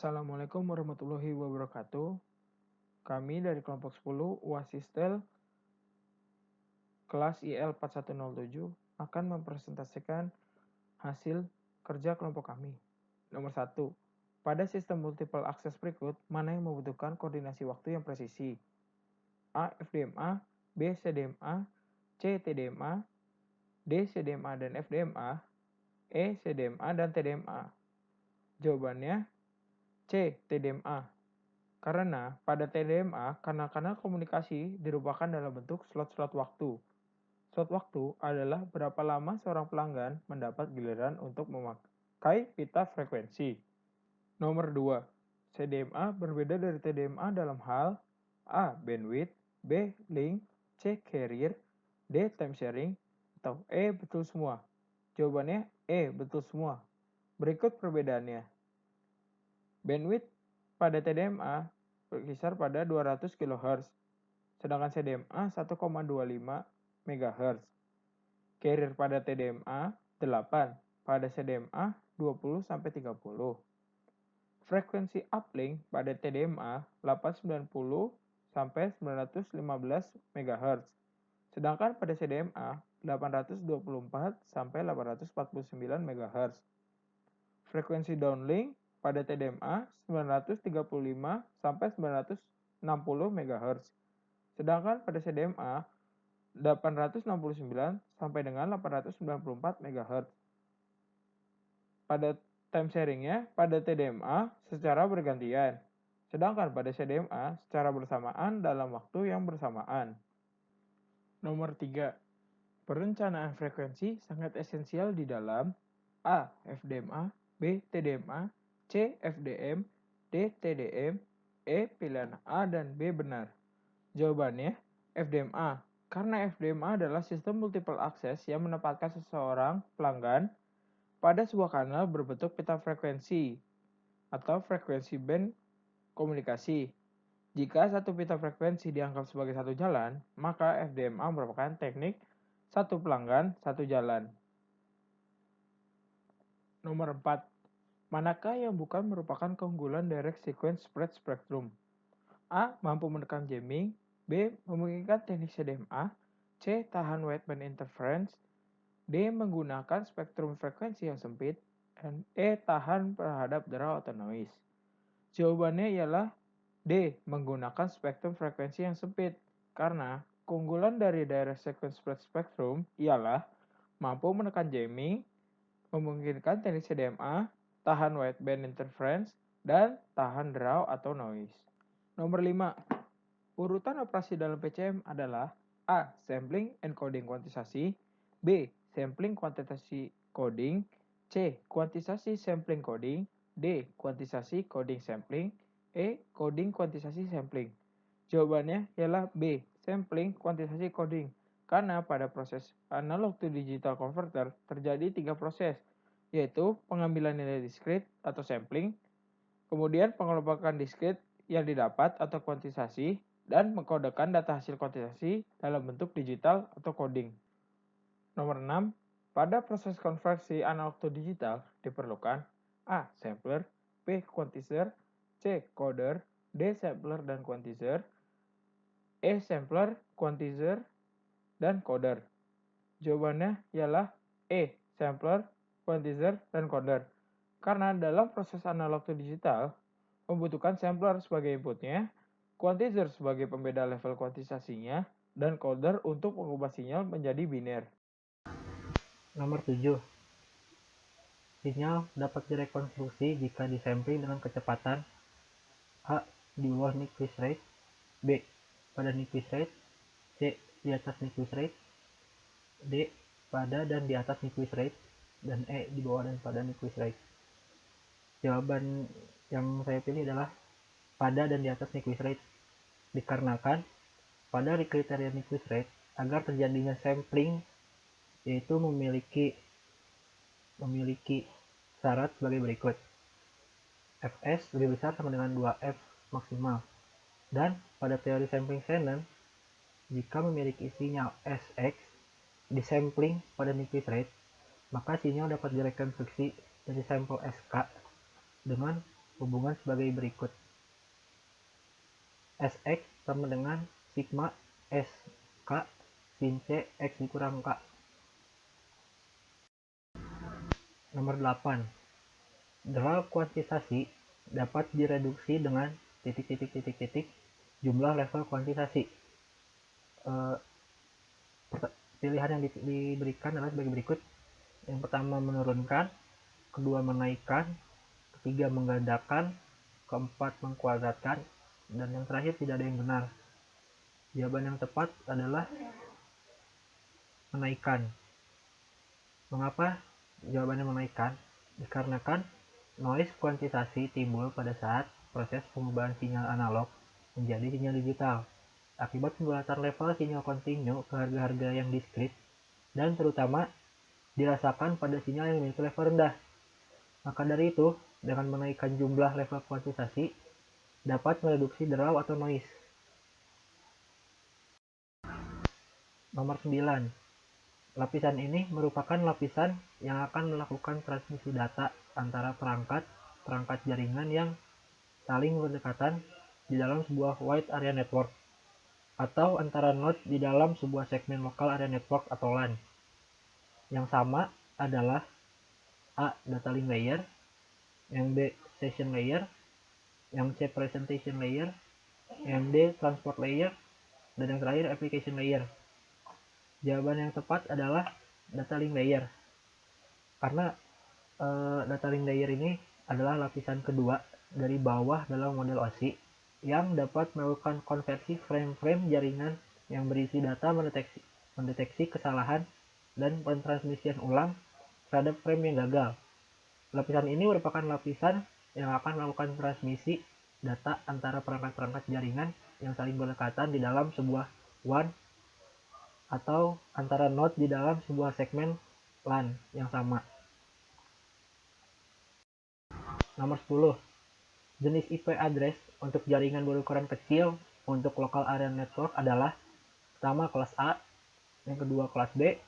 Assalamualaikum warahmatullahi wabarakatuh. Kami dari kelompok 10 UASistel kelas IL 4107 akan mempresentasikan hasil kerja kelompok kami. Nomor 1. Pada sistem multiple access berikut, mana yang membutuhkan koordinasi waktu yang presisi? A. FDMA, B. CDMA, C. TDMA, D. CDMA dan FDMA, E. CDMA dan TDMA. Jawabannya C. TDMA. Karena pada TDMA, kanal-kanal komunikasi dirupakan dalam bentuk slot-slot waktu. Slot waktu adalah berapa lama seorang pelanggan mendapat giliran untuk memakai pita frekuensi. Nomor 2. CDMA berbeda dari TDMA dalam hal A. Bandwidth, B. Link, C. Carrier, D. Time sharing, atau E. Betul semua. Jawabannya E. Betul semua. Berikut perbedaannya. Bandwidth pada TDMA berkisar pada 200 kHz, sedangkan CDMA 1,25 MHz. Carrier pada TDMA 8, pada CDMA 20-30. Frekuensi uplink pada TDMA 890 sampai 915 MHz, sedangkan pada CDMA 824 sampai 849 MHz. Frekuensi downlink pada TDMA 935 sampai 960 MHz, sedangkan pada CDMA 869 sampai dengan 894 MHz. Pada time sharingnya pada TDMA secara bergantian, sedangkan pada CDMA secara bersamaan dalam waktu yang bersamaan. Nomor 3. Perencanaan frekuensi sangat esensial di dalam A. FDMA, B. TDMA, C. FDM, D. TDM, E. Pilihan A dan B benar. Jawabannya FDMA, karena FDMA adalah sistem multiple access yang menempatkan seseorang pelanggan pada sebuah kanal berbentuk pita frekuensi atau frekuensi band komunikasi. Jika satu pita frekuensi dianggap sebagai satu jalan, maka FDMA merupakan teknik satu pelanggan, satu jalan. Nomor 4. Manakah yang bukan merupakan keunggulan direct sequence spread spectrum? A. Mampu menekan jamming, B. Memungkinkan teknik CDMA, C. Tahan wideband interference, D. Menggunakan spektrum frekuensi yang sempit, dan E. Tahan terhadap draw atau noise. Jawabannya ialah D. Menggunakan spektrum frekuensi yang sempit, karena keunggulan dari direct sequence spread spectrum ialah mampu menekan jamming, memungkinkan teknik CDMA, tahan wideband interference, dan tahan draw atau noise. Nomor 5. Urutan operasi dalam PCM adalah A. Sampling encoding kuantisasi, B. Sampling kuantitasi coding, C. Kuantisasi sampling coding, D. Kuantisasi coding sampling, E. Coding kuantisasi sampling. Jawabannya ialah B. Sampling kuantisasi coding. Karena pada proses analog to digital converter terjadi 3 proses, yaitu pengambilan nilai diskrit atau sampling, kemudian pengelompokan diskrit yang didapat atau kuantisasi, dan mengkodekan data hasil kuantisasi dalam bentuk digital atau coding. Nomor 6. Pada proses konversi analog to digital diperlukan A. Sampler, B. Quantizer, C. Coder, D. Sampler dan Quantizer, E. Sampler, Quantizer, dan Coder. Jawabannya ialah E. Sampler, Quantizer, dan Coder. Karena dalam proses analog to digital, membutuhkan sampler sebagai inputnya, quantizer sebagai pembeda level kuantisasinya, dan coder untuk mengubah sinyal menjadi biner. Nomor 7. Sinyal dapat direkonstruksi jika disampling dengan kecepatan A. Di bawah Nyquist rate, B. Pada Nyquist rate, C. Di atas Nyquist rate, D. Pada dan di atas Nyquist rate, dan E. Di bawah dan pada Nyquist rate. Jawaban yang saya pilih adalah pada dan di atas Nyquist rate, dikarenakan pada kriteria Nyquist rate agar terjadinya sampling yaitu memiliki syarat sebagai berikut. Fs lebih besar sama dengan 2F maksimal. Dan pada teori sampling Shannon, jika memiliki sinyal Sx disampling pada Nyquist rate, maka sinyal dapat direkonstruksi dari sampel Sk dengan hubungan sebagai berikut. Sx sama dengan sigma Sk sin C X dikurang K. Nomor 8. Draw kuantisasi dapat direduksi dengan titik jumlah level kuantisasi. Pilihan yang diberikan adalah sebagai berikut. Yang pertama menurunkan, kedua menaikkan, ketiga menggandakan, keempat mengkuadratkan, dan yang terakhir tidak ada yang benar. Jawaban yang tepat adalah menaikkan. Mengapa jawabannya menaikkan? Dikarenakan noise kuantisasi timbul pada saat proses pengubahan sinyal analog menjadi sinyal digital akibat pembulatan level sinyal kontinu ke harga-harga yang diskrit dan terutama dirasakan pada sinyal yang memiliki level rendah. Maka dari itu, dengan menaikkan jumlah level kuantisasi dapat mereduksi draw atau noise. Nomor 9. Lapisan ini merupakan lapisan yang akan melakukan transmisi data antara perangkat jaringan yang saling berdekatan di dalam sebuah wide area network atau antara node di dalam sebuah segmen local area network atau LAN. Yang sama adalah A. Data link layer, yang B. Session layer, yang C. Presentation layer, yang D. Transport layer, dan yang terakhir application layer. Jawaban yang tepat adalah data link layer. Karena data link layer ini adalah lapisan kedua dari bawah dalam model OSI yang dapat melakukan konversi frame-frame jaringan yang berisi data mendeteksi kesalahan dan pentransmisian ulang terhadap frame yang gagal. Lapisan ini merupakan lapisan yang akan melakukan transmisi data antara perangkat-perangkat jaringan yang saling berdekatan di dalam sebuah WAN atau antara node di dalam sebuah segmen LAN yang sama. Nomor 10. Jenis IP address untuk jaringan berukuran kecil untuk local area network adalah pertama kelas A, yang kedua kelas B,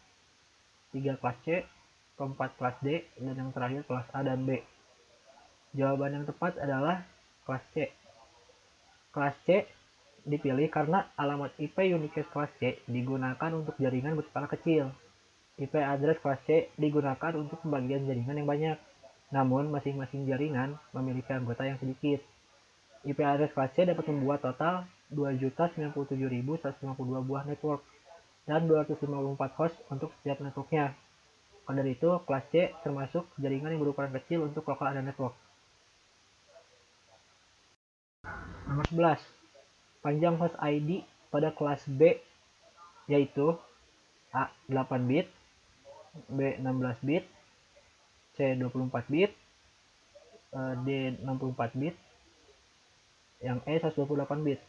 tiga kelas C, keempat kelas D, dan yang terakhir kelas A dan B. Jawaban yang tepat adalah kelas C. Kelas C dipilih karena alamat IP unicast kelas C digunakan untuk jaringan berskala kecil. IP address kelas C digunakan untuk pembagian jaringan yang banyak, namun masing-masing jaringan memiliki anggota yang sedikit. IP address kelas C dapat membuat total 2.097.152 buah network dan 254 host untuk setiap networknya. Maka dari itu, kelas C termasuk jaringan yang berukuran kecil untuk local area network. Nomor 11. Panjang host ID pada kelas B yaitu A. 8 bit, B. 16 bit, C. 24 bit, D. 64 bit, yang E. 128 bit.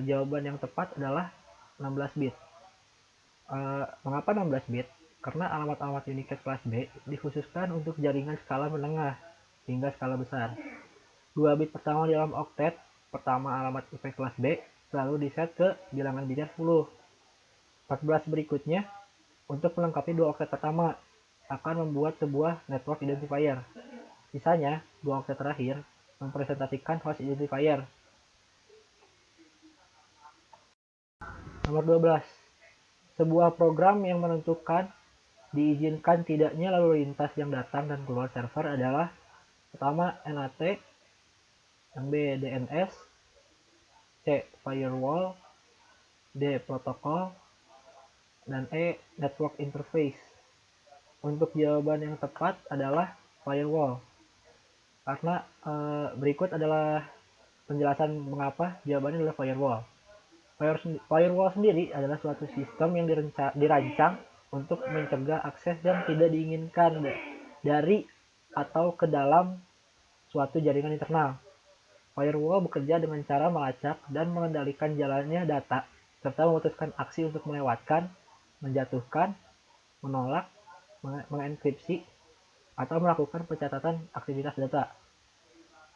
Jawaban yang tepat adalah 16 bit. Mengapa 16 bit? Karena alamat-alamat unicast kelas B dikhususkan untuk jaringan skala menengah hingga skala besar. 2 bit pertama di dalam oktet pertama alamat IP kelas B selalu diset ke bilangan biner 10. 14 berikutnya untuk melengkapi 2 oktet pertama akan membuat sebuah network identifier. Sisanya 2 oktet terakhir mempresentasikan host identifier. Nomor 12. Sebuah program yang menentukan diizinkan tidaknya lalu lintas yang datang dan keluar server adalah pertama NAT, yang B DNS, C firewall, D protokol, dan E network interface. Untuk jawaban yang tepat adalah firewall. Karena berikut adalah penjelasan mengapa jawabannya adalah firewall. Firewall sendiri adalah suatu sistem yang dirancang untuk mencegah akses yang tidak diinginkan dari atau ke dalam suatu jaringan internal. Firewall bekerja dengan cara melacak dan mengendalikan jalannya data, serta memutuskan aksi untuk melewatkan, menjatuhkan, menolak, mengenkripsi, atau melakukan pencatatan aktivitas data.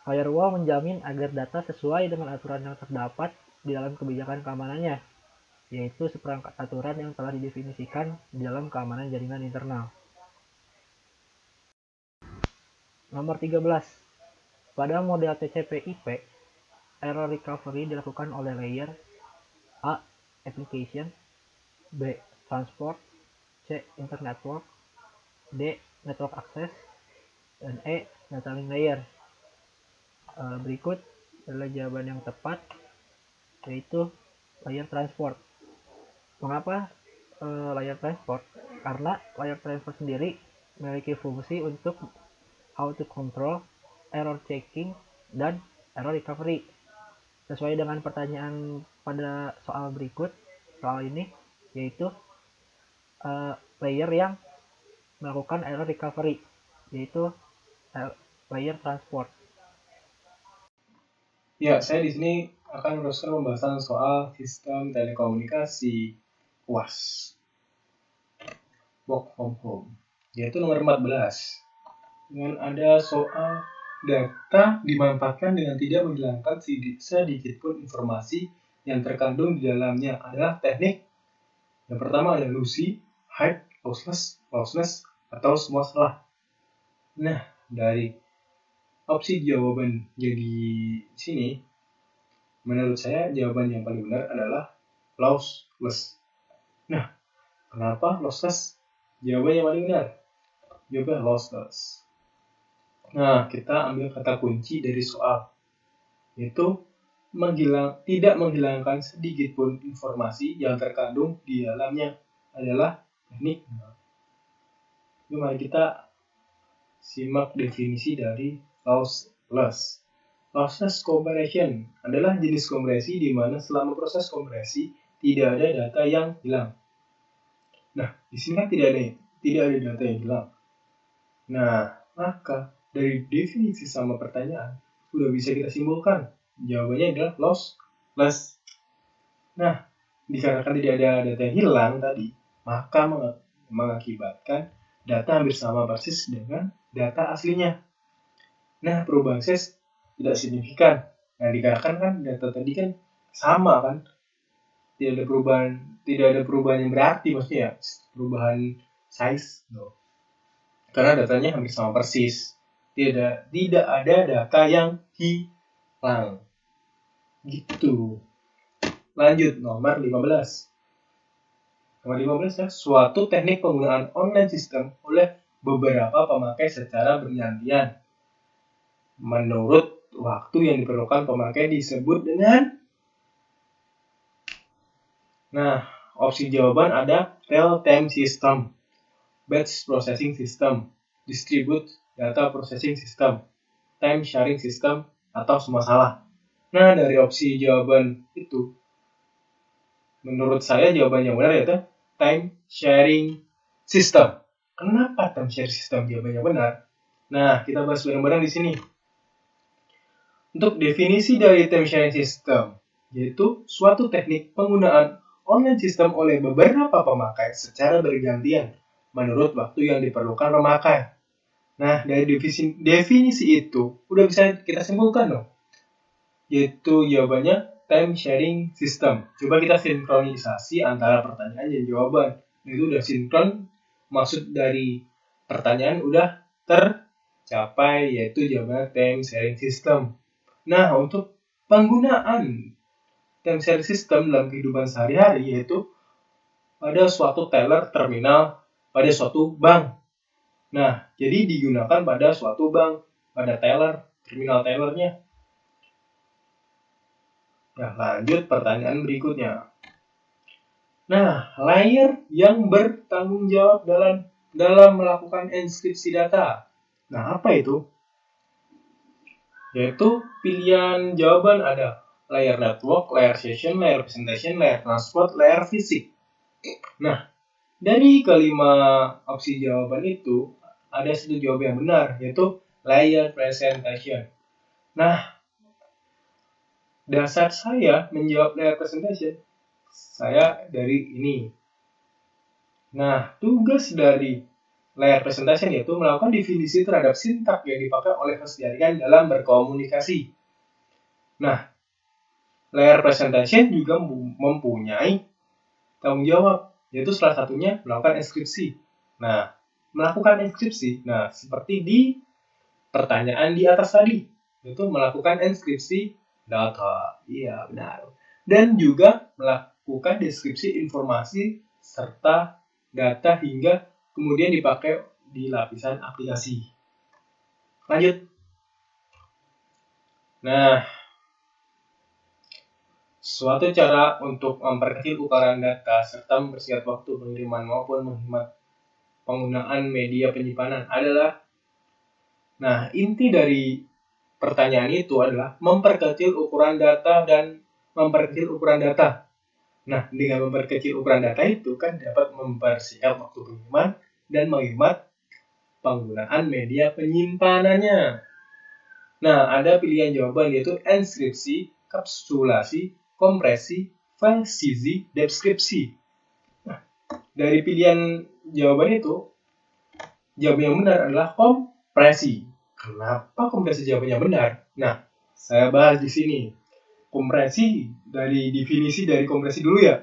Firewall menjamin agar data sesuai dengan aturan yang terdapat di dalam kebijakan keamanannya, yaitu seperangkat aturan yang telah didefinisikan di dalam keamanan jaringan internal. Nomor 13. Pada model TCP/IP, error recovery dilakukan oleh layer A. Application, B. Transport, C. Internetwork, D. Network access, dan E. Data link layer. Berikut adalah jawaban yang tepat, yaitu layer transport. Mengapa layer transport? Karena layer transport sendiri memiliki fungsi untuk how to control, error checking, dan error recovery. Sesuai dengan pertanyaan pada soal berikut, soal ini, yaitu layer yang melakukan error recovery, yaitu layer transport. Ya, saya di sini akan meneruskan pembahasan soal sistem telekomunikasi UAS, work from home, yaitu nomor 14. Dengan ada soal data dimanfaatkan dengan tidak menghilangkan sedikit pun informasi yang terkandung di dalamnya adalah teknik. Yang pertama ada lossy, hide, lossless, atau semua salah. Nah, dari opsi jawaban yang di sini, menurut saya jawaban yang paling benar adalah lossless. Nah, kenapa lossless? Jawaban yang paling benar. Jawaban lossless. Nah, kita ambil kata kunci dari soal, yaitu tidak menghilangkan sedikit pun informasi yang terkandung di dalamnya adalah teknik. Jadi mari kita simak definisi dari lossless. Lossless compression adalah jenis kompresi di mana selama proses kompresi tidak ada data yang hilang. Nah, di sini kan tidak ada data yang hilang. Nah, maka dari definisi sama pertanyaan sudah bisa kita simpulkan jawabannya adalah lossless. Nah, dikarenakan tidak ada data yang hilang tadi, maka mengakibatkan data hampir sama persis dengan data aslinya. Nah, perubahan size tidak signifikan. Nah, dikarenakan kan data tadi kan sama kan, tidak ada perubahan yang berarti, maksudnya perubahan size, no. Karena datanya hampir sama persis, tidak ada data yang hilang. Gitu. Lanjut nomor 15. Nomor 15 ya, suatu teknik penggunaan online system oleh beberapa pemakai secara bergantian. Menurut waktu yang diperlukan pemakai disebut dengan. Nah, opsi jawaban ada real-time system, batch processing system, distribute data processing system, time sharing system, atau semua salah. Nah, dari opsi jawaban itu, menurut saya jawaban yang benar yaitu time sharing system. Kenapa time sharing system jawabannya benar? Nah, kita bahas bareng-bareng di sini. Untuk definisi dari time sharing system, yaitu suatu teknik penggunaan online system oleh beberapa pemakai secara bergantian menurut waktu yang diperlukan pemakai. Nah, dari definisi itu udah bisa kita simpulkan dong, yaitu jawabannya time sharing system. Coba kita sinkronisasi antara pertanyaan dan jawaban. Itu udah sinkron, maksud dari pertanyaan udah tercapai, yaitu jawaban time sharing system. Nah, untuk penggunaan time sharing system dalam kehidupan sehari-hari yaitu pada suatu teller terminal pada suatu bank. Nah, jadi digunakan pada suatu bank, pada teller, terminal tellernya. Nah, lanjut pertanyaan berikutnya. Nah, layer yang bertanggung jawab dalam melakukan enkripsi data. Nah, apa itu? Yaitu pilihan jawaban ada layer network, layer session, layer representation, layer transport, layer fisik. Nah, dari kelima opsi jawaban itu ada satu jawaban yang benar, yaitu layer presentation. Nah, dasar saya menjawab layer presentation, saya dari ini. Nah, tugas dari layer presentation yaitu melakukan definisi terhadap sintak yang dipakai oleh host jaringan dalam berkomunikasi. Nah, layer presentation juga mempunyai tanggung jawab, yaitu salah satunya melakukan enkripsi. Nah, melakukan enkripsi, nah seperti di pertanyaan di atas tadi. yaitu melakukan enkripsi data. Iya, benar. Dan juga melakukan deskripsi informasi serta data hingga kemudian dipakai di lapisan aplikasi. Lanjut. Nah, suatu cara untuk memperkecil ukuran data serta mempersingkat waktu pengiriman maupun menghemat penggunaan media penyimpanan adalah, nah, inti dari pertanyaan itu adalah memperkecil ukuran data dan memperkecil ukuran data. Nah, dengan memperkecil ukuran data itu kan dapat mempersingkat waktu pengiriman dan menghemat penggunaan media penyimpanannya. Nah, ada pilihan jawaban yaitu enskripsi, kapsulasi, kompresi, file CZ, deskripsi. Nah, dari pilihan jawaban itu, jawaban yang benar adalah kompresi. Kenapa kompresi jawabannya benar? Nah, saya bahas di sini. Kompresi, dari definisi dari kompresi dulu ya,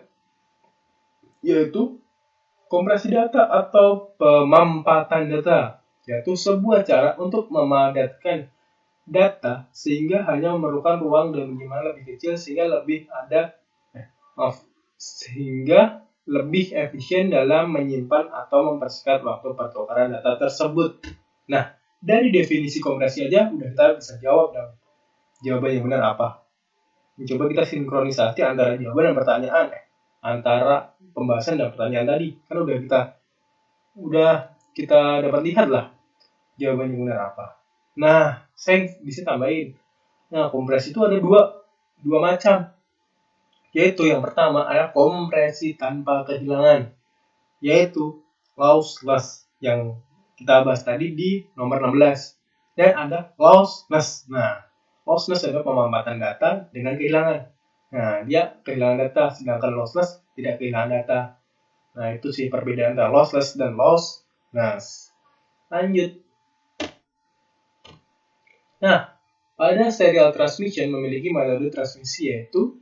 yaitu kompresi data atau pemampatan data, yaitu sebuah cara untuk memadatkan data sehingga hanya memerlukan ruang dan penyimpanan lebih kecil sehingga lebih efisien dalam menyimpan atau mempersingkat waktu pertukaran data tersebut. Nah, dari definisi kompresi aja udah kita bisa jawab dong. Jawaban yang benar apa? Coba kita sinkronisasi antara jawaban dan pertanyaan, antara pembahasan dan pertanyaan tadi. Kan udah kita dapat lihat lah jawaban yang benar apa. Nah, saya bisa tambahin. Nah, kompresi itu ada dua macam. Yaitu yang pertama adalah kompresi tanpa kehilangan, yaitu lossless yang kita bahas tadi di nomor 16. Dan ada lossless. Nah, lossless adalah pemampatan data dengan kehilangan. Nah, dia kehilangan data, sedangkan lossless tidak kehilangan data. Nah, itu sih perbedaan antara lossless dan lossless. Lanjut. Nah, pada serial transmission memiliki metode transmisi yaitu,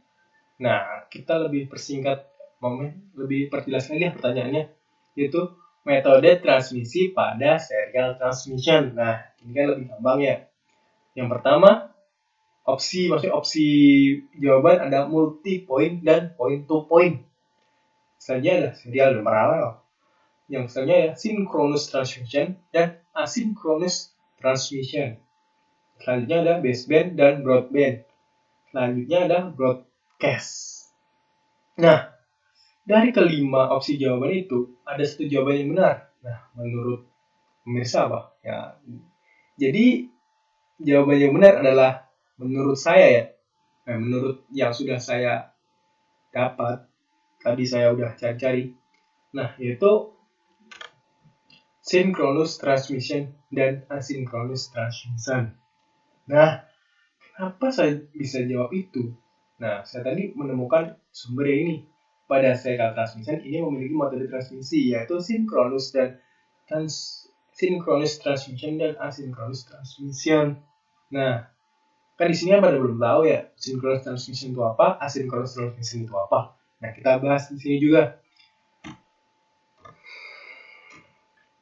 nah, kita lebih perjelas lagi pertanyaannya, yaitu metode transmisi pada serial transmission. Nah, ini kan lebih gampang ya. Yang pertama, opsi jawaban ada multi point dan point to point. Selanjutnya ada serial dan paralel. Yang selanjutnya ya synchronous transmission dan asynchronous transmission. Selanjutnya ada baseband dan broadband. Selanjutnya ada broadcast. Nah, dari kelima opsi jawaban itu, ada satu jawaban yang benar. Nah, menurut pemirsa apa? Ya, jadi jawaban yang benar adalah menurut saya ya. Nah, menurut yang sudah saya dapat, tadi saya udah cari-cari. Nah, yaitu synchronous transmission dan asynchronous transmission. Nah, kenapa saya bisa jawab itu? Nah, saya tadi menemukan sumbernya ini. Pada serial transmission ini memiliki metode transmisi yaitu synchronous transmission dan asynchronous transmission. Nah, kan di sini pada belum tahu ya synchronous transmission itu apa, asynchronous transmission itu apa. Nah, kita bahas di sini juga.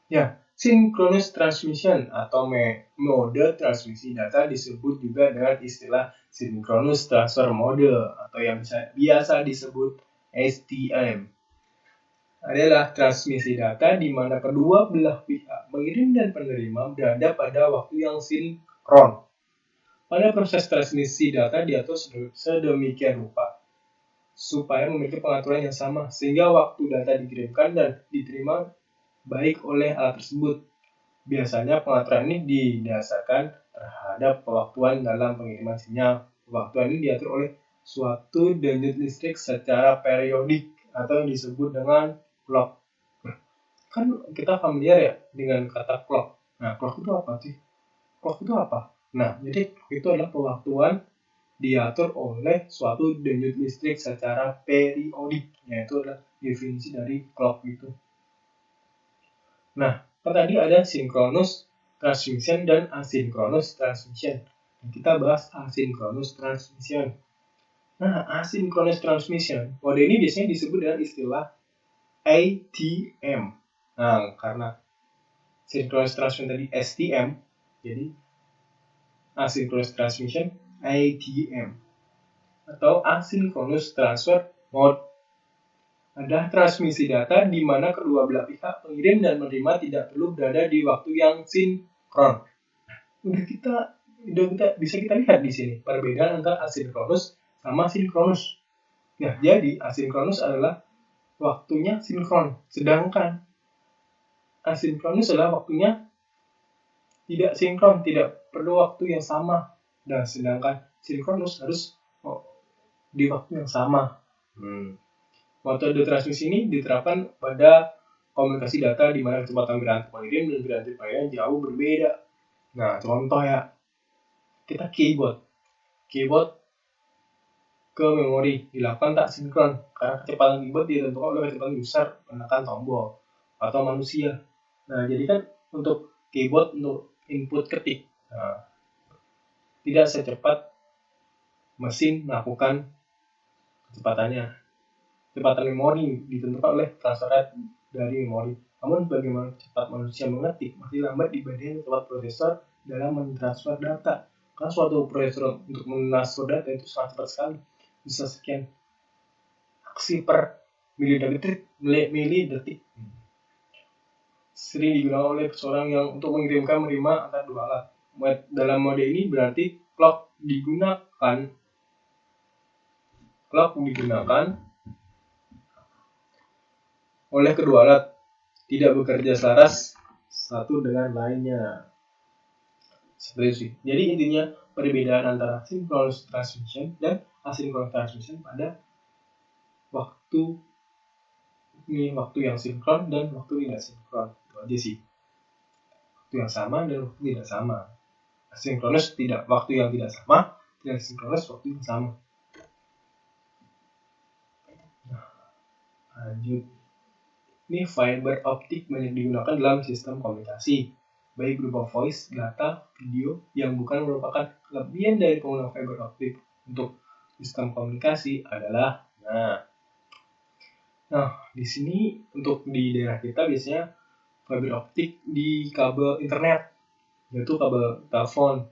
Ya, synchronous transmission atau mode transmisi data disebut juga dengan istilah synchronous transfer mode atau yang biasa disebut STM. Adalah transmisi data di mana kedua belah pihak pengirim dan penerima berada pada waktu yang sinkron. Pada proses transmisi data diatur sedemikian rupa supaya memiliki pengaturan yang sama sehingga waktu data dikirimkan dan diterima baik oleh alat tersebut. Biasanya pengaturan ini didasarkan terhadap pewaktuan dalam pengiriman sinyal. Pewaktuan ini diatur oleh suatu denyut listrik secara periodik atau yang disebut dengan clock. Kan kita familiar ya dengan kata clock. Nah, clock itu apa sih? Clock itu apa? Nah, jadi itu adalah pewaktuan diatur oleh suatu denyut listrik secara periodik. Yaitu adalah definisi dari clock itu. Nah, kan tadi ada synchronous transmission dan asynchronous transmission. Kita bahas asynchronous transmission. Nah, asynchronous transmission, mode ini biasanya disebut dengan istilah ATM. Nah, karena synchronous transmission tadi STM, jadi Asynchronous Transmission (ATM) atau Asynchronous Transfer Mode adalah transmisi data di mana kedua belah pihak pengirim dan penerima tidak perlu berada di waktu yang sinkron. Bisa kita lihat di sini perbedaan antara asinkronus sama sinkronus. Nah, jadi asinkronus adalah waktunya sinkron, sedangkan asinkronus adalah waktunya tidak sinkron, tidak perlu waktu yang sama. Dan sedangkan sinkronus harus di waktu yang sama. Metode transmisi ini diterapkan pada komunikasi data di mana kecepatan gerak pengirim dan gerak penyampaian jauh berbeda. Nah, contoh ya, kita keyboard ke memori dilakukan tak sinkron karena kecepatan keyboard ditentukan oleh kecepatan user menekan tombol atau manusia. Nah, jadi kan untuk keyboard untuk input ketik, tidak secepat mesin melakukan kecepatannya. Kecepatan memori ditentukan oleh transfer rate dari memori. Namun bagaimana cepat manusia mengetik masih lambat dibandingkan cepat prosesor dalam mentransfer data. Karena suatu prosesor untuk mentransfer data itu sangat cepat sekali. Bisa sekian aksi per milidetik. Sering digunakan oleh seseorang yang untuk mengirimkan menerima antara dua alat. Dalam mode ini berarti clock digunakan oleh kedua alat, tidak bekerja selaras satu dengan lainnya. Seperti itu. Jadi intinya perbedaan antara synchronous transmission dan asynchronous transmission pada waktu yang sinkron dan waktu tidak sinkron. Itu aja sih. Waktu yang sama dan waktu tidak sama. Asynchronous tidak waktu yang tidak sama, dan sinkronus waktu yang sama. Lanjut. Ini fiber optik banyak digunakan dalam sistem komunikasi, baik berupa voice, data, video, yang bukan merupakan kelebihan dari penggunaan fiber optik untuk sistem komunikasi adalah, di sini untuk di daerah kita biasanya fiber optik di kabel internet, yaitu kabel telepon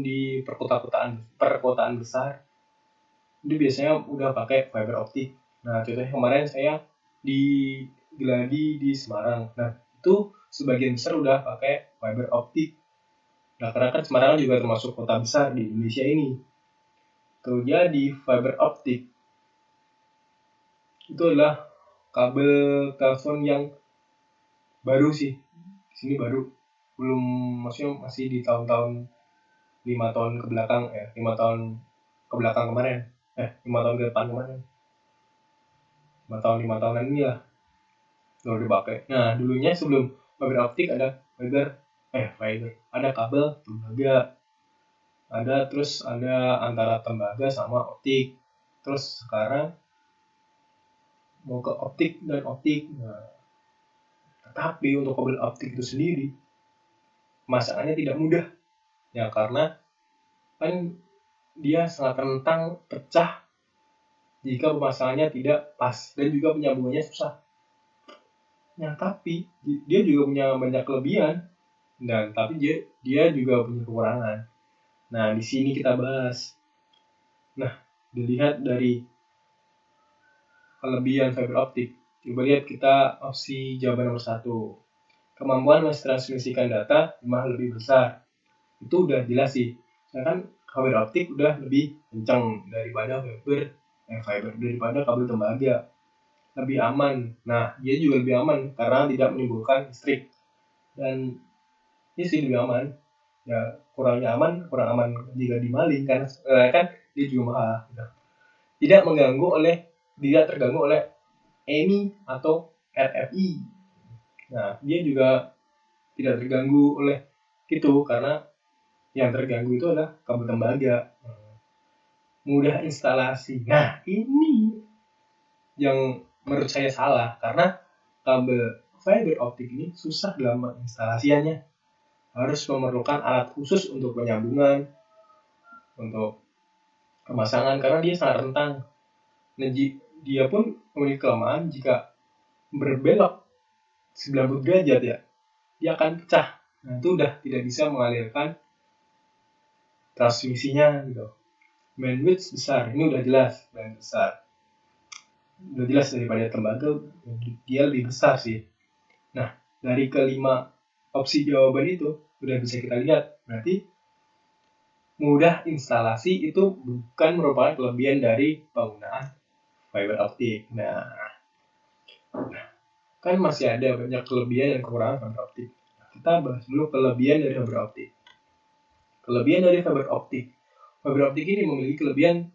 di perkotaan besar, itu biasanya udah pakai fiber optik. Nah, contohnya kemarin saya di Geladi di Semarang. Nah, itu sebagian besar udah pakai fiber optik. Nah, karena kan Semarang juga termasuk kota besar di Indonesia ini. Tuh, jadi fiber optik itu adalah kabel telepon yang baru sih. Di sini baru, belum, maksudnya masih di tahun-tahun 5 tahun ke belakang, 5 tahun ke belakang kemarin. 5 tahun ke depan kemarin. 5 tahunan ini lah baru dipakai. Nah, dulunya sebelum fiber optik ada ada kabel tembaga, terus ada antara tembaga sama optik, terus sekarang mau ke optik dan optik. Nah, tetapi untuk kabel optik itu sendiri pemasangannya tidak mudah ya, karena kan dia sangat rentan pecah jika pemasangannya tidak pas dan juga penyambungannya susah. Nah, tapi dia juga punya banyak kelebihan, dan tapi dia juga punya kekurangan. Nah, di sini kita bahas. Nah, dilihat dari kelebihan fiber optik. Coba lihat kita opsi jawaban nomor 1. Kemampuan mentransmisikan data jumlah lebih besar. Itu udah jelas sih. Sedangkan fiber optik udah lebih kencang daripada daripada kabel tembaga. Lebih aman. Nah, dia juga lebih aman karena tidak menimbulkan listrik. Dan ini sih lebih aman. Ya, kurang aman jika dimaling, karena kan dia juga mahal. Tidak terganggu oleh EMI atau RFI. Nah, dia juga tidak terganggu oleh itu, karena yang terganggu itu adalah kabel tembaga. Mudah instalasi. Nah, ini yang menurut saya salah, karena kabel fiber optik ini susah dalam instalasiannya. Harus memerlukan alat khusus untuk penyambungan, untuk pemasangan, karena dia sangat rentan. Nah, dia pun memiliki kelemahan jika berbelok 90 derajat ya, dia akan pecah. Nah, itu udah tidak bisa mengalirkan transmisinya gitu. Bandwidth besar, ini udah jelas bandwidth besar. Udah jelas daripada tembaga, dia lebih besar sih. Nah, dari kelima opsi jawaban itu udah bisa kita lihat, berarti mudah instalasi itu bukan merupakan kelebihan dari penggunaan fiber optik. Nah, kan masih ada banyak kelebihan dan kekurangan fiber optik. Kita bahas dulu kelebihan dari fiber optik. Kelebihan dari fiber optik. Fiber optik ini memiliki kelebihan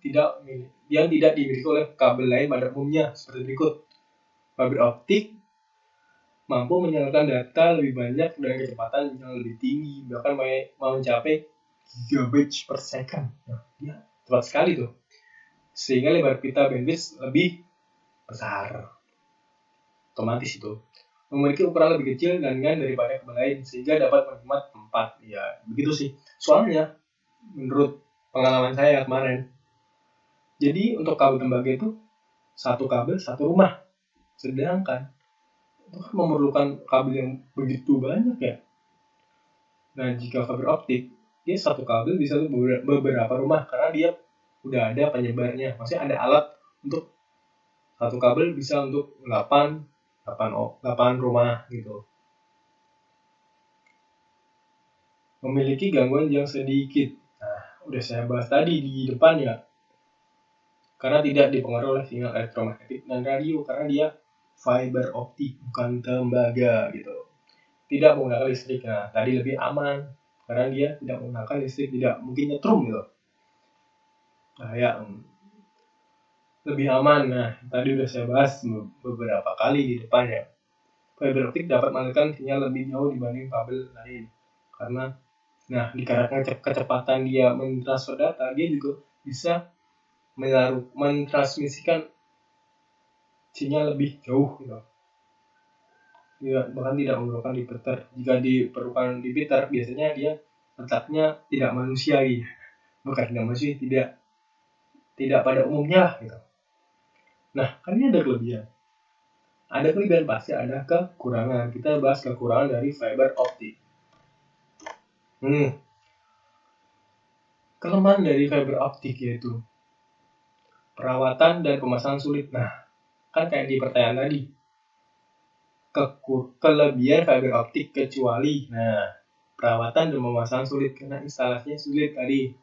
yang tidak dimiliki oleh kabel lain pada umumnya seperti berikut. Fiber optik mampu menyalurkan data lebih banyak dengan kecepatan yang lebih tinggi, bahkan mau mencapai gigabit per second. Nah, dia cepat sekali tuh. Sehingga lebar pita bandwidth lebih besar. Otomatis itu. Memiliki ukuran lebih kecil dan ringan daripada kabel lain, sehingga dapat menghemat tempat. Ya, begitu sih. Soalnya, menurut pengalaman saya kemarin, jadi untuk kabel tembaga itu, satu kabel, satu rumah. Sedangkan, itu kan memerlukan kabel yang begitu banyak ya. Nah, jika fiber optik, dia satu kabel bisa beberapa rumah, karena dia udah ada penyebarnya. Maksudnya ada alat untuk satu kabel bisa untuk 8 rumah gitu. Memiliki gangguan yang sedikit. Nah, udah saya bahas tadi di depan ya. Karena tidak dipengaruhi oleh sinyal elektromagnetik dan radio, karena dia fiber optik, bukan tembaga gitu. Tidak menggunakan listrik. Nah, tadi lebih aman karena dia tidak menggunakan listrik, tidak mungkin nyetrum gitu. Nah, ya lebih aman. Nah, tadi udah saya bahas beberapa kali di depan ya. Fiber optik dapat mengalirkan sinyal lebih jauh dibanding kabel lain. Karena dikarenakan kecepatan dia mentransfer data, dia juga bisa mentransmisikan sinyal lebih jauh gitu. Dia bahkan tidak memerlukan repeater. Jika diperlukan repeater, biasanya dia letaknya tidak manusiawi. Bukan tidak manusiawi, tidak pada umumnya gitu. Nah, kan ini ada kelebihan. Ada kelebihan pasti ada kekurangan. Kita bahas kekurangan dari fiber optik. Kelemahan dari fiber optik yaitu perawatan dan pemasangan sulit. Nah, kan kayak di pertanyaan tadi. Kelebihan fiber optik kecuali, perawatan dan pemasangan sulit karena instalasinya sulit tadi.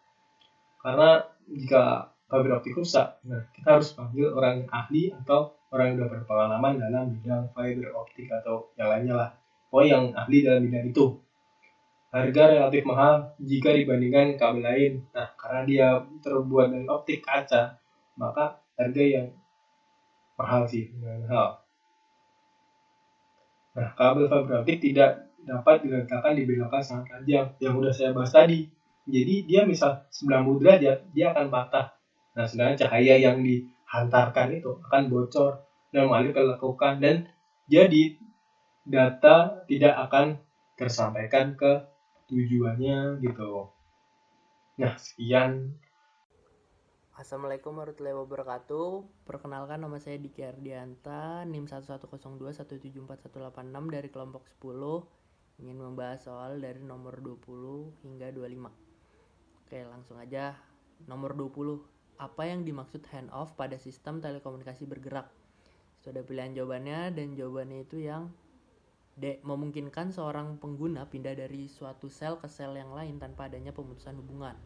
Karena jika fiber optik rusak, kita harus panggil orang yang ahli atau orang yang sudah berpengalaman dalam bidang fiber optik atau yang lainnya lah. Pokoknya yang ahli dalam bidang itu. Harga relatif mahal jika dibandingkan kabel lain. Nah, karena dia terbuat dari optik kaca, maka harga yang mahal sih. Nah, kabel fiber optik tidak dapat diletakkan di belokan sangat tajam, yang udah saya bahas tadi. Jadi dia misal 90 derajat, dia akan patah. Nah, sedangkan cahaya yang dihantarkan itu akan bocor dan mengalir ke lekukan, dan jadi data tidak akan tersampaikan ke tujuannya gitu. Nah, sekian. Assalamualaikum warahmatullahi wabarakatuh. Perkenalkan, nama saya Diki Ardianta, NIM 1102174186 dari kelompok 10. Ingin membahas soal dari nomor 20 hingga 25. Oke, langsung aja. Nomor 20. Apa yang dimaksud handoff pada sistem telekomunikasi bergerak? Sudah pilihan jawabannya, dan jawabannya itu yang D. Memungkinkan seorang pengguna pindah dari suatu sel ke sel yang lain tanpa adanya pemutusan hubungan.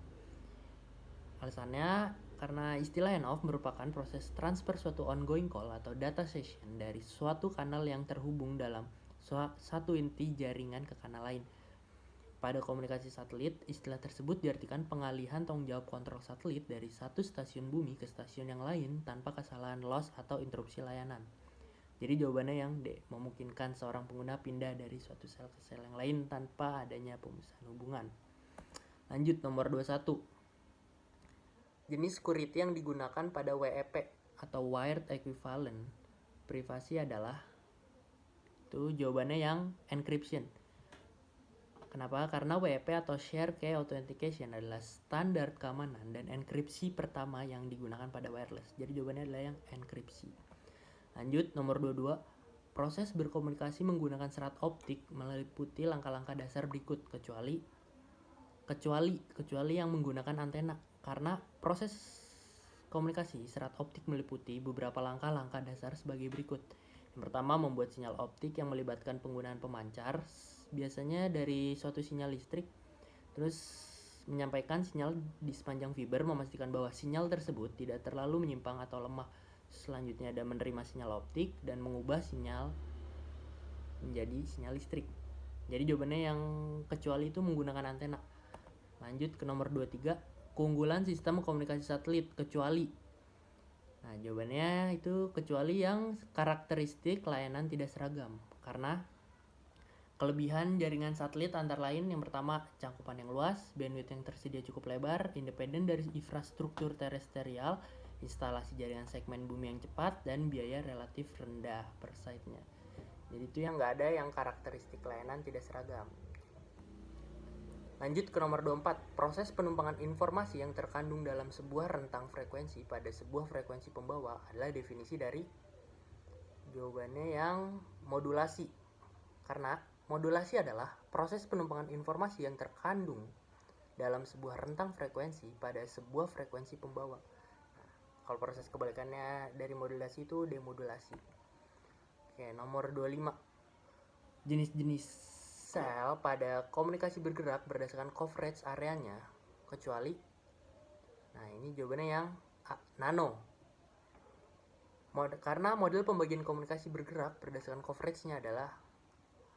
Alasannya, karena istilah handoff merupakan proses transfer suatu ongoing call atau data session dari suatu kanal yang terhubung dalam satu inti jaringan ke kanal lain. Pada komunikasi satelit, istilah tersebut diartikan pengalihan tanggung jawab kontrol satelit dari satu stasiun bumi ke stasiun yang lain tanpa kesalahan loss atau interupsi layanan. Jadi jawabannya yang D, memungkinkan seorang pengguna pindah dari suatu sel ke sel yang lain tanpa adanya pemutusan hubungan. Lanjut, nomor 21. Jenis security yang digunakan pada WEP atau Wired Equivalent privasi adalah, itu jawabannya yang encryption. Kenapa? Karena WEP atau Share Key Authentication adalah standar keamanan dan enkripsi pertama yang digunakan pada wireless. Jadi jawabannya adalah yang enkripsi. Lanjut, nomor 22. Proses berkomunikasi menggunakan serat optik meliputi langkah-langkah dasar berikut, kecuali kecuali yang menggunakan antena, karena proses komunikasi serat optik meliputi beberapa langkah-langkah dasar sebagai berikut. Yang pertama, membuat sinyal optik yang melibatkan penggunaan pemancar, biasanya dari suatu sinyal listrik, terus menyampaikan sinyal di sepanjang fiber, memastikan bahwa sinyal tersebut tidak terlalu menyimpang atau lemah. Selanjutnya ada menerima sinyal optik dan mengubah sinyal menjadi sinyal listrik. Jadi jawabannya yang kecuali itu menggunakan antena. Lanjut ke nomor 23, keunggulan sistem komunikasi satelit kecuali. Nah, jawabannya itu kecuali yang karakteristik layanan tidak seragam. Karena kelebihan jaringan satelit antara lain, yang pertama cakupan yang luas, bandwidth yang tersedia cukup lebar, independen dari infrastruktur terestrial, instalasi jaringan segmen bumi yang cepat, dan biaya relatif rendah per site-nya. Jadi itu yang nggak ada yang karakteristik layanan tidak seragam. Lanjut ke nomor 24, proses penumpangan informasi yang terkandung dalam sebuah rentang frekuensi pada sebuah frekuensi pembawa adalah definisi dari jawabannya yang modulasi. Karena modulasi adalah proses penumpangan informasi yang terkandung dalam sebuah rentang frekuensi pada sebuah frekuensi pembawa. Nah, kalau proses kebalikannya dari modulasi itu demodulasi. Oke, nomor 25. Jenis-jenis sel pada komunikasi bergerak berdasarkan coverage areanya, kecuali. Nah, ini jawabannya yang A, nano. Karena model pembagian komunikasi bergerak berdasarkan coverage-nya adalah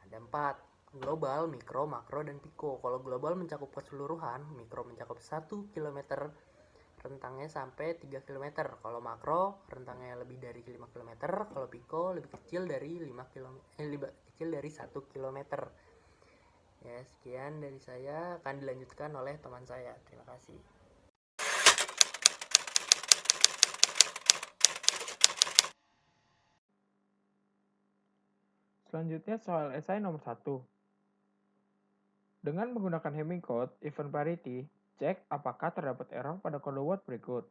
ada 4. Global, mikro, makro, dan piko. Kalau global mencakup keseluruhan, mikro mencakup 1 km, rentangnya sampai 3 km. Kalau makro, rentangnya lebih dari 5 km. Kalau piko, lebih kecil dari 5 km, lebih kecil dari 1 km. Ya, sekian dari saya, akan dilanjutkan oleh teman saya. Terima kasih. Selanjutnya soal esai nomor 1. Dengan menggunakan Hamming code event parity, cek apakah terdapat error pada kode word berikut.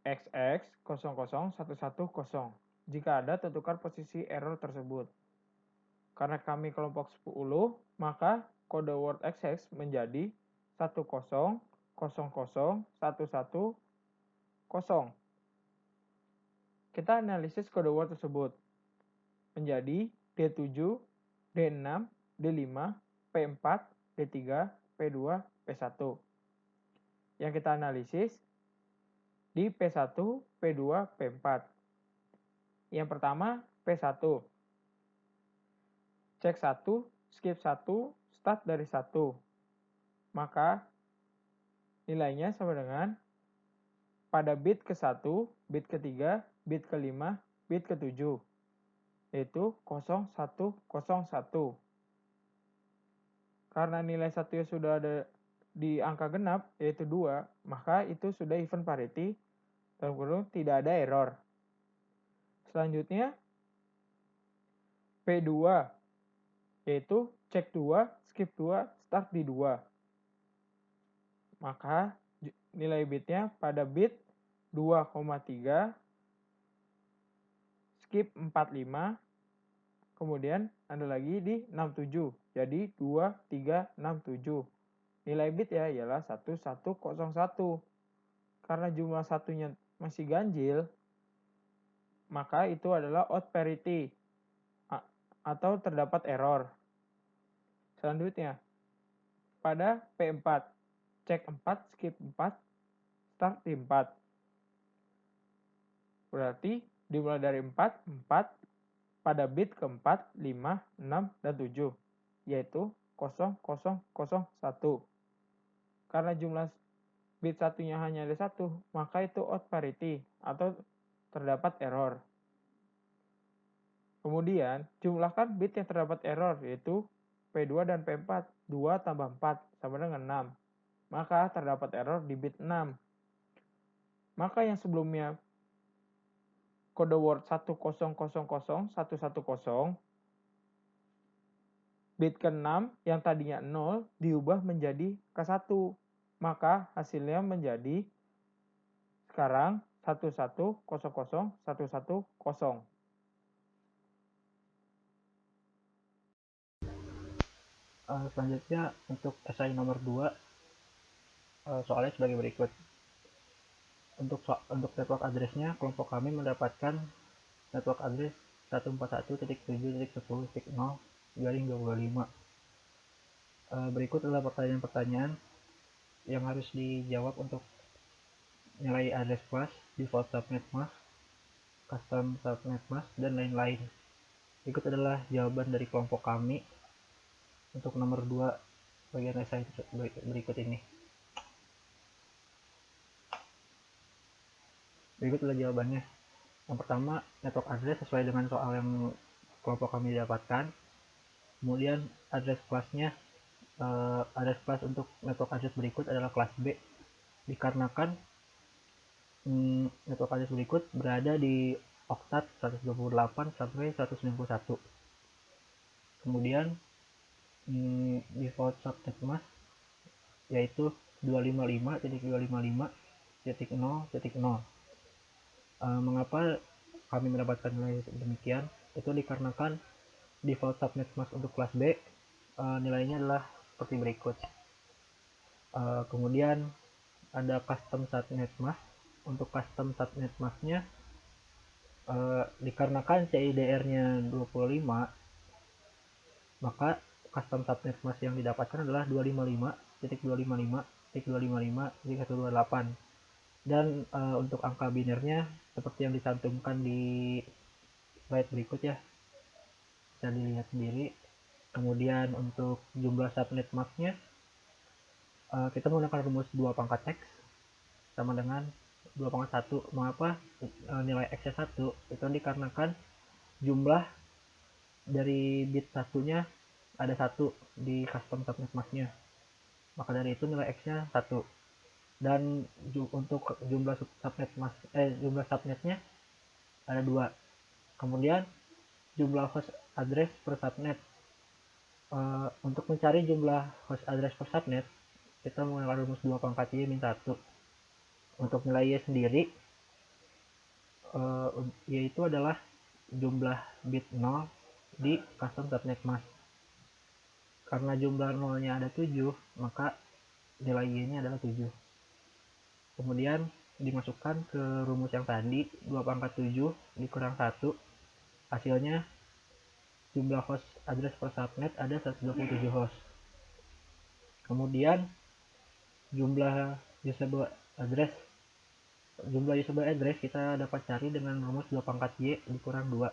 XX00110. Jika ada, tentukan posisi error tersebut. Karena kami kelompok 10, maka kode word XX menjadi 10001110. Kita analisis kode word tersebut menjadi D7, D6, D5, P4, D3, P2, P1. Yang kita analisis di P1, P2, P4. Yang pertama, P1. Cek 1, skip 1, start dari 1. Maka nilainya sama dengan pada bit ke-1, bit ke-3, bit ke-5, bit ke-7. Yaitu 0101. Karena nilai 1 sudah ada di angka genap, yaitu 2, maka itu sudah even parity, dalam kurung tidak ada error. Selanjutnya, P2, yaitu cek 2, skip 2, start di 2. Maka nilai bitnya pada bit 2,3, skip 45, kemudian ada lagi di 67, jadi 2367. Nilai bit ya ialah 1101. Karena jumlah satunya masih ganjil, maka itu adalah odd parity atau terdapat error. Selanjutnya, pada P4, cek 4, skip 4, start di 4. Berarti dimulai dari 4 pada bit keempat, 5, 6, dan 7, yaitu 0001. Karena jumlah bit satunya hanya ada 1, maka itu odd parity atau terdapat error. Kemudian, jumlahkan bit yang terdapat error, yaitu P2 dan P4. 2 tambah 4 sama dengan 6. Maka terdapat error di bit 6. Maka yang sebelumnya kode word 10000110, bit ke-6 yang tadinya 0 diubah menjadi ke-1. Maka hasilnya menjadi sekarang 11001110. Selanjutnya untuk esai nomor 2, Soalnya sebagai berikut. Untuk network address-nya, kelompok kami mendapatkan network address 141.7.10.0/25. Berikut adalah pertanyaan-pertanyaan yang harus dijawab untuk nilai address bus, default subnet mask, custom subnet mask, dan lain-lain. Berikut adalah jawaban dari kelompok kami untuk nomor 2 bagian esai berikut ini. Berikut adalah jawabannya. Yang pertama, network address sesuai dengan soal yang kelompok kami dapatkan. Kemudian address class-nya, address class untuk network address berikut adalah kelas B, dikarenakan network address berikut berada di oktat 128 sampai 191. Kemudian default subnet mask yaitu 255.255.0.0. Mengapa kami mendapatkan nilai demikian? Itu dikarenakan default subnet mask untuk kelas B nilainya adalah seperti berikut. Kemudian ada custom subnet mask. Untuk custom subnet mask-nya dikarenakan CIDR-nya 25, maka custom subnet mask yang didapatkan adalah 255.255.255.128. Dan untuk angka binernya seperti yang dicantumkan di slide berikut ya, bisa dilihat sendiri. Kemudian untuk jumlah subnet mask-nya kita menggunakan rumus 2 pangkat X sama dengan 2 pangkat 1. Mengapa nilai X-nya 1? Itu dikarenakan jumlah dari bit satunya ada 1 di custom subnet mask-nya. Maka dari itu nilai X-nya 1. Dan untuk jumlah subnet mask jumlah subnetnya ada 2. Kemudian jumlah host address per subnet. Untuk mencari jumlah host address per subnet, kita menggunakan rumus 2 pangkat Y min 1. Untuk nilai Y sendiri yaitu adalah jumlah bit 0 di custom subnet mask. Karena jumlah 0-nya ada 7, maka nilai Y-nya adalah 7. Kemudian dimasukkan ke rumus yang tadi, 2 pangkat 7 dikurang 1, hasilnya jumlah host address per subnet ada 127 host. Kemudian jumlah usable address kita dapat cari dengan rumus 2 pangkat Y dikurang 2.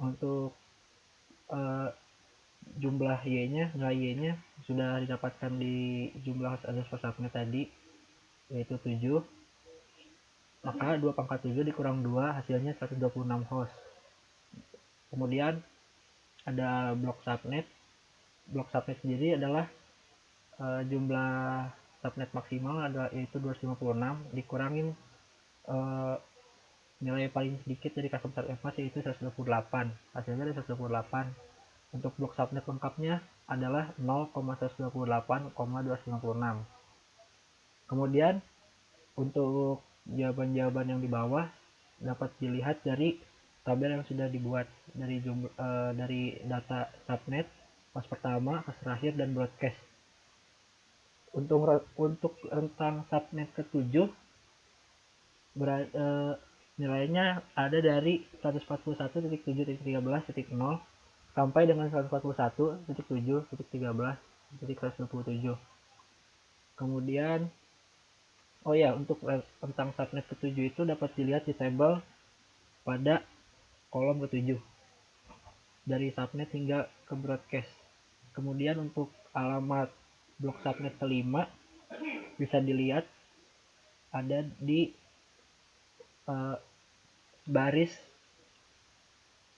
Untuk jumlah nilai Y-nya sudah didapatkan di jumlah host address per subnet tadi, yaitu 7. Maka 2 pangkat 7 dikurang 2 hasilnya 126 host. Kemudian ada blok subnet. Blok subnet sendiri adalah jumlah subnet maksimal yaitu 256 dikurangin nilai paling sedikit dari custom subnet mask yaitu 128. Hasilnya ada 128. Untuk blok subnet lengkapnya adalah 0,128,256. Kemudian untuk jawaban-jawaban yang di bawah dapat dilihat dari tabel yang sudah dibuat dari data subnet, host pertama, host terakhir, dan broadcast. Untuk rentang subnet ke-7 nilainya ada dari 141.7.13.0 sampai dengan 141.7.13.127. Kemudian untuk rentang subnet ke-7 itu dapat dilihat di tabel pada kolom ke-7 dari subnet hingga ke broadcast. Kemudian untuk alamat blok subnet ke-5 bisa dilihat ada di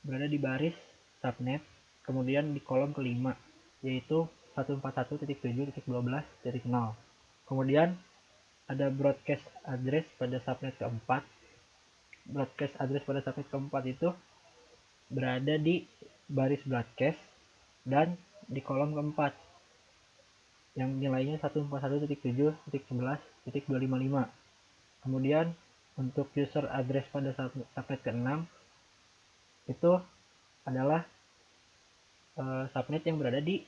berada di baris subnet, kemudian di kolom ke-5 yaitu 141.7.12.0. Kemudian ada broadcast address pada subnet keempat. Broadcast address pada subnet keempat itu berada di baris broadcast dan di kolom keempat yang nilainya 141.7.11.255. Kemudian untuk user address pada subnet ke-6 itu adalah subnet yang berada di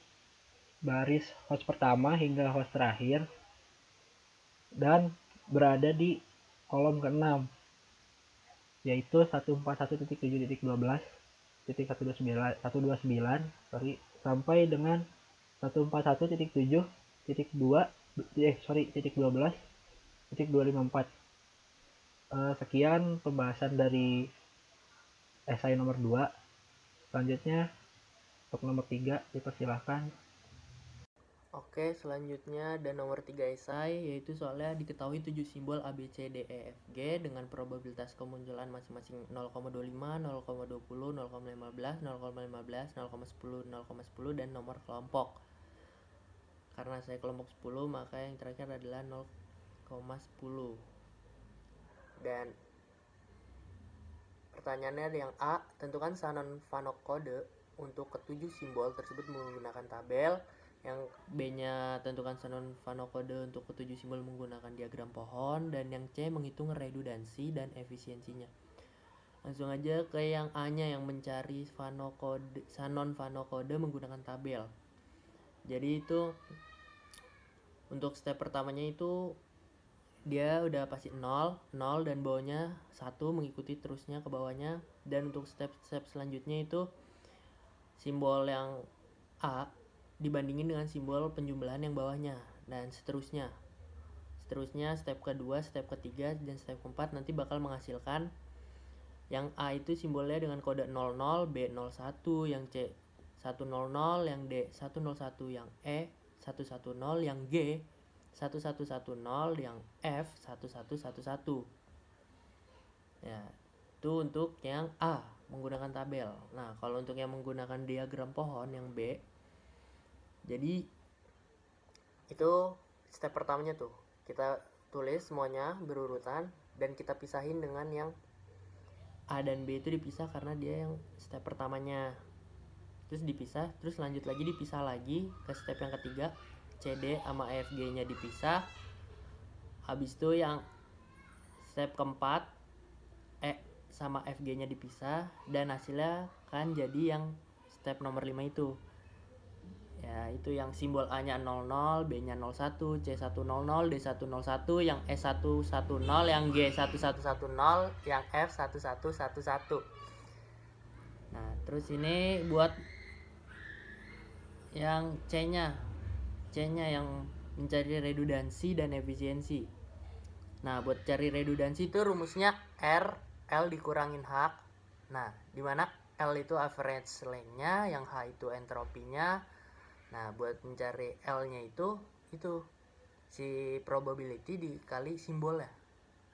baris host pertama hingga host terakhir dan berada di kolom ke-6, yaitu 141.7.12.129 sampai dengan 141.7.12.254. Sekian pembahasan dari esai nomor 2. Selanjutnya untuk nomor 3 dipersilahkan. Oke, selanjutnya dan nomor 3 esai yaitu soalnya diketahui 7 simbol A, B, C, D, E, F, G dengan probabilitas kemunculan masing-masing 0,25, 0,20, 0,15, 0,15, 0,10, 0,10 dan nomor kelompok. Karena saya kelompok 10, maka yang terakhir adalah 0,10. Dan pertanyaannya yang A, tentukan Shannon-Fano kode untuk ketujuh simbol tersebut menggunakan tabel. Yang B-nya tentukan Shannon-Fano kode untuk ketujuh simbol menggunakan diagram pohon. Dan yang C menghitung redundansi dan efisiensinya. Langsung aja ke yang A-nya yang mencari Shannon-Fano kode menggunakan tabel. Jadi itu untuk step pertamanya itu dia udah pasti 0 dan bawahnya 1 mengikuti terusnya ke bawahnya. Dan untuk step-step selanjutnya itu simbol yang A dibandingin dengan simbol penjumlahan yang bawahnya dan seterusnya step kedua, step ketiga, dan step keempat nanti bakal menghasilkan yang A itu simbolnya dengan kode 00, B 01, yang C 100, yang D 101, yang E 110, yang G 1110, yang F 1111. Ya, itu untuk yang A menggunakan tabel. Nah, kalau untuk yang menggunakan diagram pohon yang B, jadi itu step pertamanya tuh kita tulis semuanya berurutan dan kita pisahin dengan yang A dan B itu dipisah karena dia yang step pertamanya. Terus dipisah, terus lanjut lagi dipisah lagi ke step yang ketiga, CD sama EFG nya dipisah. Habis itu yang step keempat E sama FG nya dipisah dan hasilnya kan jadi yang step nomor 5 itu. Ya, itu yang simbol A nya 00, B nya 01, C 100, D 101, yang E 110, yang G 1110, yang F 1111. Nah, terus ini buat yang C nya yang mencari redundansi dan efisiensi. Nah, buat cari redundansi itu rumusnya L dikurangin H. Nah, dimana L itu average length-nya, yang H itu entropinya. Nah, buat mencari L-nya itu si probability dikali simbolnya.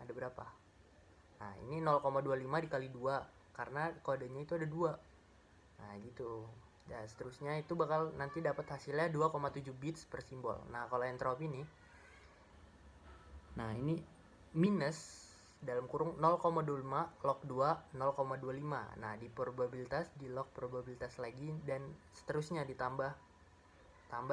Ada berapa? Nah, ini 0,25 dikali 2 karena kodenya itu ada 2. Nah, gitu. Dan seterusnya itu bakal nanti dapat hasilnya 2,7 bits per simbol. Nah, kalau entropi nih. Nah, ini minus dalam kurung 0,25 log 2 0,25. Nah, di log probabilitas lagi dan seterusnya ditambah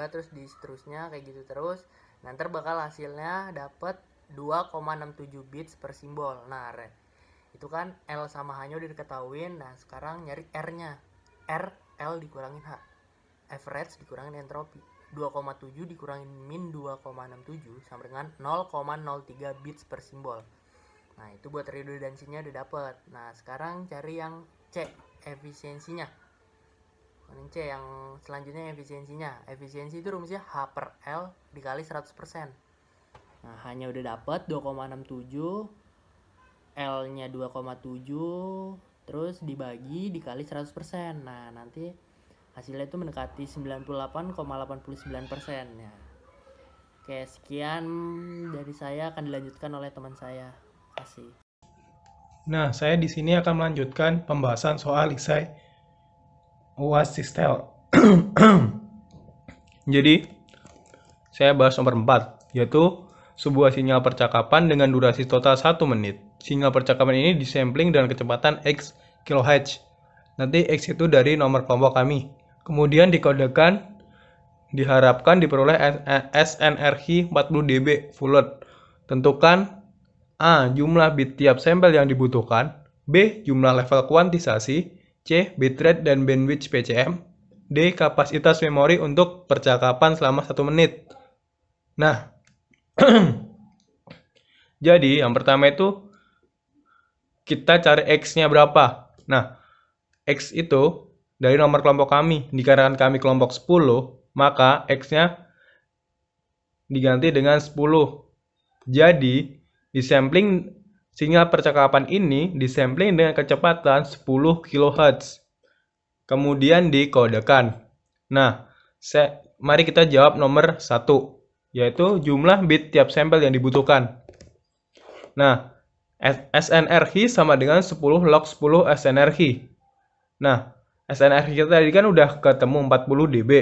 terus di seterusnya kayak gitu terus. Nanti bakal hasilnya dapat 2,67 bits per simbol. Nah, itu kan L sama H-nya udah diketahuin. Nah, sekarang nyari R-nya. L dikurangin H. Average dikurangin entropi. 2,7 dikurangin min 2,67 sama dengan 0,03 bits per simbol. Nah, itu buat redundansinya udah dapet. Nah, sekarang cari yang C, efisiensinya. Yang C yang selanjutnya efisiensinya. Efisiensi itu rumusnya H per L dikali 100%. Nah, H-nya udah dapet 2,67, L-nya 2,7, terus dibagi dikali 100%. Nah, nanti hasilnya itu mendekati 98,89% ya. Oke, sekian dari saya, akan dilanjutkan oleh teman saya. Kasih. Nah, saya di sini akan melanjutkan pembahasan soal esai UAS Sistel. Jadi, saya bahas nomor 4, yaitu sebuah sinyal percakapan dengan durasi total 1 menit. Sinyal percakapan ini disampling dengan kecepatan X kHz. Nanti X itu dari nomor kelompok kami. Kemudian dikodekan, diharapkan diperoleh SNRI 40 dB full load. Tentukan A. Jumlah bit tiap sampel yang dibutuhkan. B. Jumlah level kuantisasi. C. Bitrate dan bandwidth PCM. D. Kapasitas memori untuk percakapan selama 1 menit. Nah, Jadi yang pertama itu kita cari X-nya berapa. Nah, X itu dari nomor kelompok kami. Dikarenakan kami kelompok 10, maka X-nya diganti dengan 10. Jadi, disampling sinyal percakapan ini disampling dengan kecepatan 10 kHz. Kemudian dikodekan. Nah, mari kita jawab nomor 1, yaitu jumlah bit tiap sampel yang dibutuhkan. Nah, SNRH sama dengan 10 log 10 SNRH. Nah, SNRH kita tadi kan udah ketemu 40 dB.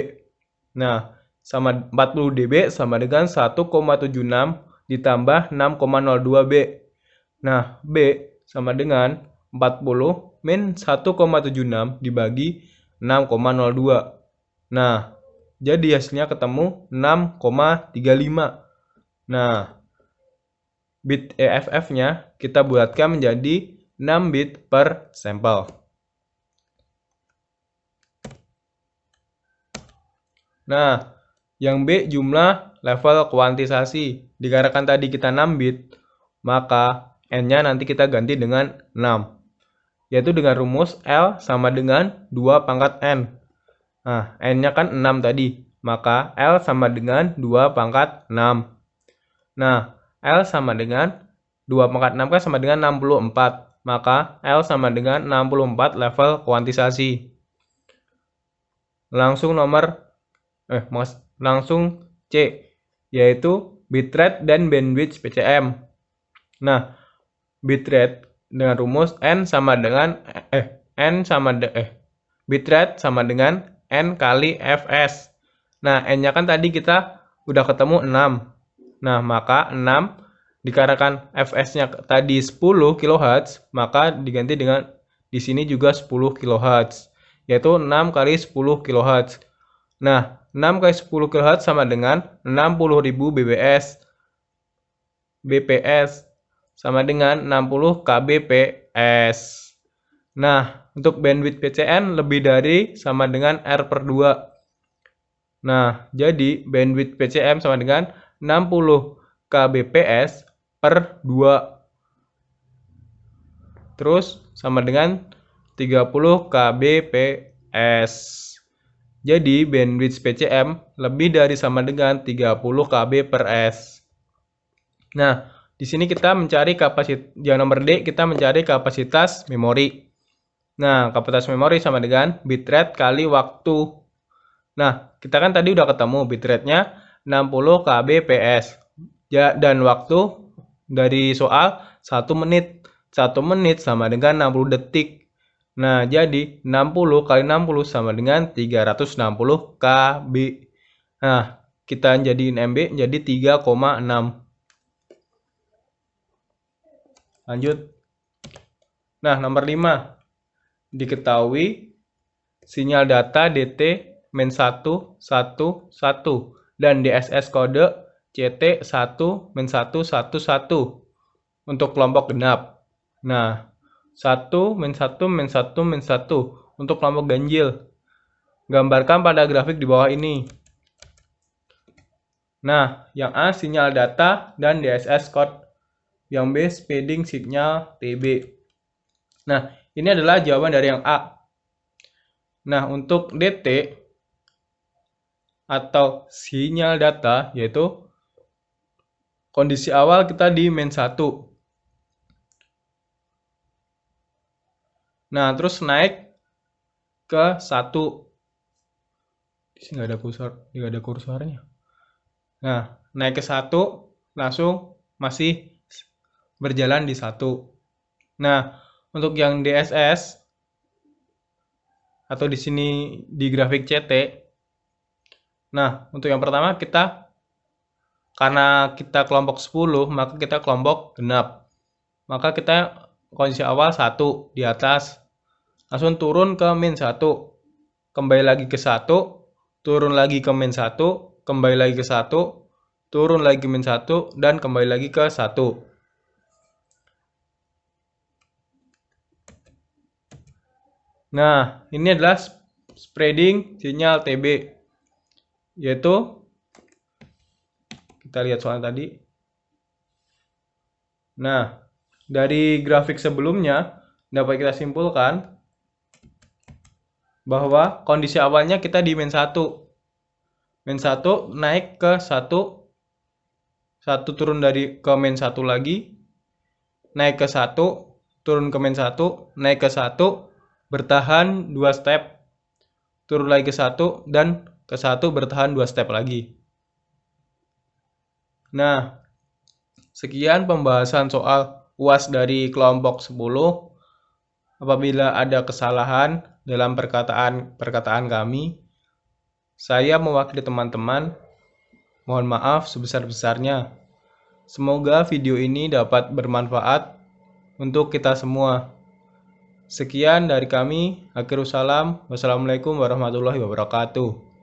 Nah, sama 40 dB sama dengan 1,76 ditambah 6,02 B. Nah, B sama dengan 40 min 1,76 dibagi 6,02. Nah, jadi hasilnya ketemu 6,35. Nah, bit EFF-nya kita buatkan menjadi 6 bit per sampel. Nah, yang B jumlah level kuantisasi. Dikarenakan tadi kita 6 bit, maka N-nya nanti kita ganti dengan 6. Yaitu dengan rumus L sama dengan 2 pangkat N. Nah, N-nya kan 6 tadi, maka L sama dengan 2 pangkat 6. Nah, L sama dengan 2 pangkat 6 kan sama dengan 64. Maka L sama dengan 64 level kuantisasi. Langsung C, yaitu bitrate dan bandwidth PCM. Nah, bitrate dengan rumus bitrate sama dengan N kali Fs. Nah, N-nya kan tadi kita udah ketemu 6. Nah, maka 6 dikarenakan Fs-nya tadi 10 kHz, maka diganti dengan di sini juga 10 kHz, yaitu 6 kali 10 kHz. Nah, 6 kali 10 kHz sama dengan 60.000 BPS sama dengan 60 kbps. Nah, untuk bandwidth PCN lebih dari sama dengan R/2. Nah, jadi bandwidth PCM sama dengan 60 kbps per 2. Terus sama dengan 30 kbps. Jadi bandwidth PCM lebih dari sama dengan 30 kb per s. Nah, di sini kita mencari kapasitas, yang nomor D kita mencari kapasitas memori. Nah, kapasitas memori sama dengan bitrate kali waktu. Nah, kita kan tadi udah ketemu bitrate-nya 60 kbps. Ya, dan waktu dari soal 1 menit. 1 menit sama dengan 60 detik. Nah, jadi 60 kali 60 sama dengan 360 KB. Nah, kita jadiin MB jadi 3,6. Lanjut. Nah, nomor 5. Diketahui sinyal data DT -111 dan DSS kode CT1-111 untuk kelompok genap. Nah, 1-1-1-1 untuk kelompok ganjil. Gambarkan pada grafik di bawah ini. Nah, yang A sinyal data dan DSS code. Yang B speeding signal TB. Nah, ini adalah jawaban dari yang A. Nah, untuk DT atau sinyal data yaitu kondisi awal kita di -1. Nah, terus naik ke 1. Di sini nggak ada kursornya. Nah, naik ke 1 langsung masih berjalan di 1. Nah, untuk yang DSS atau di sini di grafik CT. Nah, untuk yang pertama karena kita kelompok 10, maka kita kelompok genap. Maka kita kondisi awal 1 di atas. Langsung turun ke -1. Kembali lagi ke 1, turun lagi ke -1, kembali lagi ke 1, turun lagi ke -1 dan kembali lagi ke 1. Nah, ini adalah spreading sinyal TB. Yaitu kita lihat soal tadi. Nah, dari grafik sebelumnya dapat kita simpulkan bahwa kondisi awalnya kita di min 1. Min 1 naik ke 1, 1 turun dari ke min 1 lagi, naik ke 1, turun ke min 1, naik ke 1, bertahan 2 step, turun lagi ke 1, dan ke 1 bertahan 2 step lagi. Nah, sekian pembahasan soal UAS dari kelompok 10. Apabila ada kesalahan dalam perkataan kami, saya mewakili teman-teman, mohon maaf sebesar-besarnya. Semoga video ini dapat bermanfaat untuk kita semua. Sekian dari kami. Akhirul salam. Wassalamualaikum warahmatullahi wabarakatuh.